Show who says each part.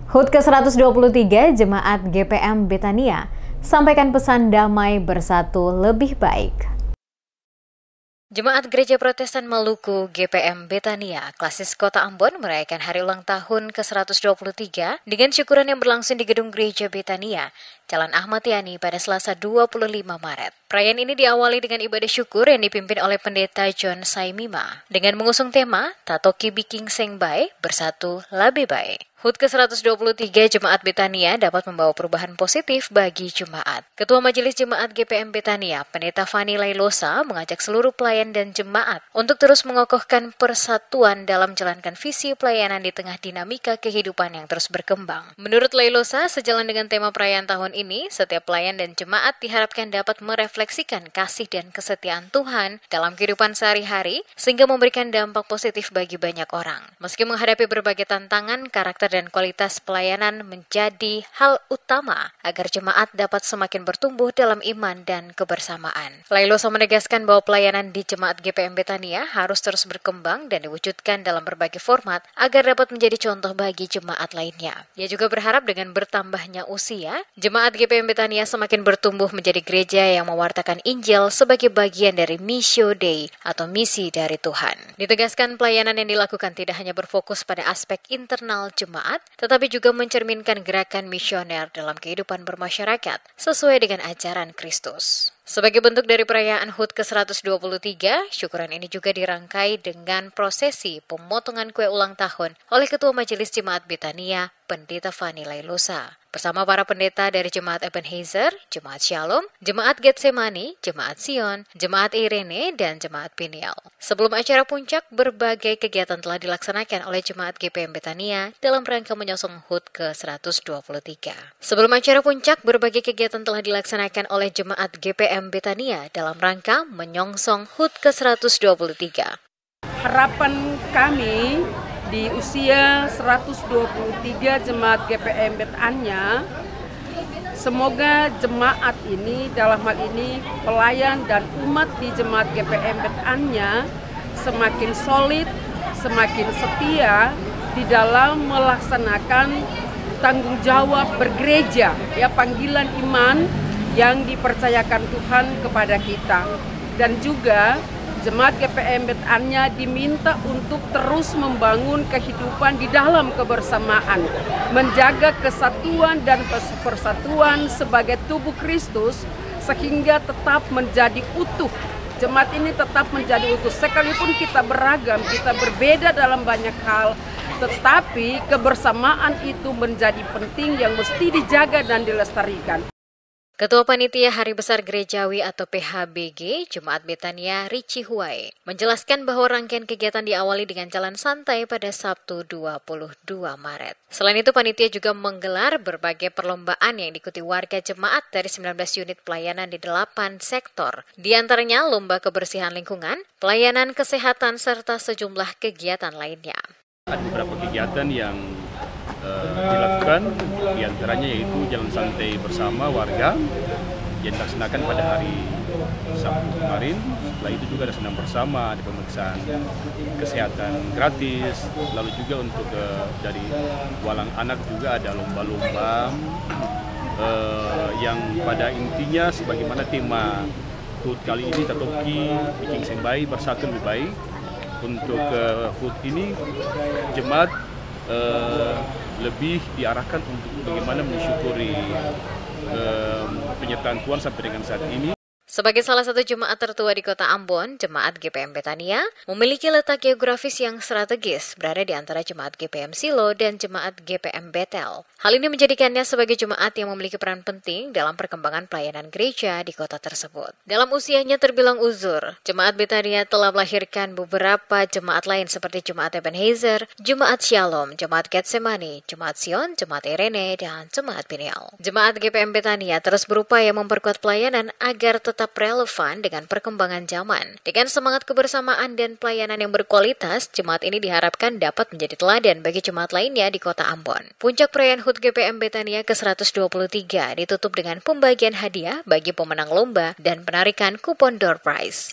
Speaker 1: HUT ke-123 Jemaat GPM Betania sampaikan pesan damai bersatu lebih baik. Jemaat Gereja Protestan Maluku GPM Betania Klasis Kota Ambon merayakan hari ulang tahun ke-123 dengan syukuran yang berlangsung di Gedung Gereja Betania, Jalan Ahmad Yani pada Selasa 25 Maret. Perayaan ini diawali dengan ibadah syukur yang dipimpin oleh Pendeta John Saimima dengan mengusung tema Tatoki Biking Seng Bae Bersatu Labe Bae. HUT ke-123 Jemaat Betania dapat membawa perubahan positif bagi jemaat. Ketua Majelis Jemaat GPM Betania, Pendeta Fanny Lailosa, mengajak seluruh pelayan dan jemaat untuk terus mengokohkan persatuan dalam menjalankan visi pelayanan di tengah dinamika kehidupan yang terus berkembang. Menurut Lailosa, sejalan dengan tema perayaan tahun ini, setiap pelayan dan jemaat diharapkan dapat merefleksikan kasih dan kesetiaan Tuhan dalam kehidupan sehari-hari sehingga memberikan dampak positif bagi banyak orang. Meski menghadapi berbagai tantangan, karakter dan kualitas pelayanan menjadi hal utama agar jemaat dapat semakin bertumbuh dalam iman dan kebersamaan. Lailosa menegaskan bahwa pelayanan di Jemaat GPM Betania harus terus berkembang dan diwujudkan dalam berbagai format agar dapat menjadi contoh bagi jemaat lainnya. Ia juga berharap dengan bertambahnya usia, Jemaat GPM Betania semakin bertumbuh menjadi gereja yang mewartakan Injil sebagai bagian dari Missio Dei atau misi dari Tuhan. Ditegaskan pelayanan yang dilakukan tidak hanya berfokus pada aspek internal jemaat, tetapi juga mencerminkan gerakan misioner dalam kehidupan bermasyarakat sesuai dengan ajaran Kristus. Sebagai bentuk dari perayaan HUT ke-123, syukuran ini juga dirangkai dengan prosesi pemotongan kue ulang tahun oleh Ketua Majelis Jemaat Betania, Pendeta Fanny Lailosa, bersama para pendeta dari Jemaat Ebenezer, Jemaat Shalom, Jemaat Getsemani, Jemaat Sion, Jemaat Irene, dan Jemaat Peniel. Sebelum acara puncak, berbagai kegiatan telah dilaksanakan oleh Jemaat GPM Betania dalam rangka menyosong HUT ke-123. Sebelum acara puncak, berbagai kegiatan telah dilaksanakan oleh Jemaat GPM Betania dalam rangka menyongsong HUT ke-123.
Speaker 2: Harapan kami di usia 123 Jemaat GPM Betania, semoga jemaat ini, dalam hal ini pelayan dan umat di Jemaat GPM Betania semakin solid, semakin setia di dalam melaksanakan tanggung jawab bergereja, ya, panggilan iman yang dipercayakan Tuhan kepada kita. Dan juga Jemaat GPM Betania diminta untuk terus membangun kehidupan di dalam kebersamaan, menjaga kesatuan dan persatuan sebagai tubuh Kristus sehingga tetap menjadi utuh. Jemaat ini tetap menjadi utuh, sekalipun kita beragam, kita berbeda dalam banyak hal, tetapi kebersamaan itu menjadi penting yang mesti dijaga dan dilestarikan.
Speaker 1: Ketua Panitia Hari Besar Gerejawi atau PHBG Jemaat Betania Richie Huai menjelaskan bahwa rangkaian kegiatan diawali dengan jalan santai pada Sabtu 22 Maret. Selain itu, panitia juga menggelar berbagai perlombaan yang diikuti warga jemaat dari 19 unit pelayanan di 8 sektor. Di antaranya lomba kebersihan lingkungan, pelayanan kesehatan, serta sejumlah kegiatan lainnya.
Speaker 3: Ada beberapa kegiatan yang dilakukan, diantaranya yaitu jalan santai bersama warga yang dilaksanakan pada hari Sabtu kemarin. Setelah itu juga ada senam bersama, ada pemeriksaan kesehatan gratis, lalu juga untuk dari walang anak juga ada lomba-lomba yang pada intinya sebagaimana tema HUT kali ini, Tatoki Biking Seng Bae Bersatu Lebih Baik. Untuk HUT ini jemaat lebih diarahkan untuk bagaimana mensyukuri penyertaan Tuhan sampai dengan saat ini.
Speaker 1: Sebagai salah satu jemaat tertua di Kota Ambon, Jemaat GPM Betania memiliki letak geografis yang strategis berada di antara Jemaat GPM Silo dan Jemaat GPM Betel. Hal ini menjadikannya sebagai jemaat yang memiliki peran penting dalam perkembangan pelayanan gereja di kota tersebut. Dalam usianya terbilang uzur, Jemaat Betania telah melahirkan beberapa jemaat lain seperti Jemaat Ebenezer, Jemaat Shalom, Jemaat Getsemani, Jemaat Sion, Jemaat Irene, dan Jemaat Peniel. Jemaat GPM Betania terus berupaya memperkuat pelayanan agar tetap relevan dengan perkembangan zaman. Dengan semangat kebersamaan dan pelayanan yang berkualitas, jemaat ini diharapkan dapat menjadi teladan bagi jemaat lainnya di Kota Ambon. Puncak perayaan HUT GPM Betania ke-123 ditutup dengan pembagian hadiah bagi pemenang lomba dan penarikan kupon door prize.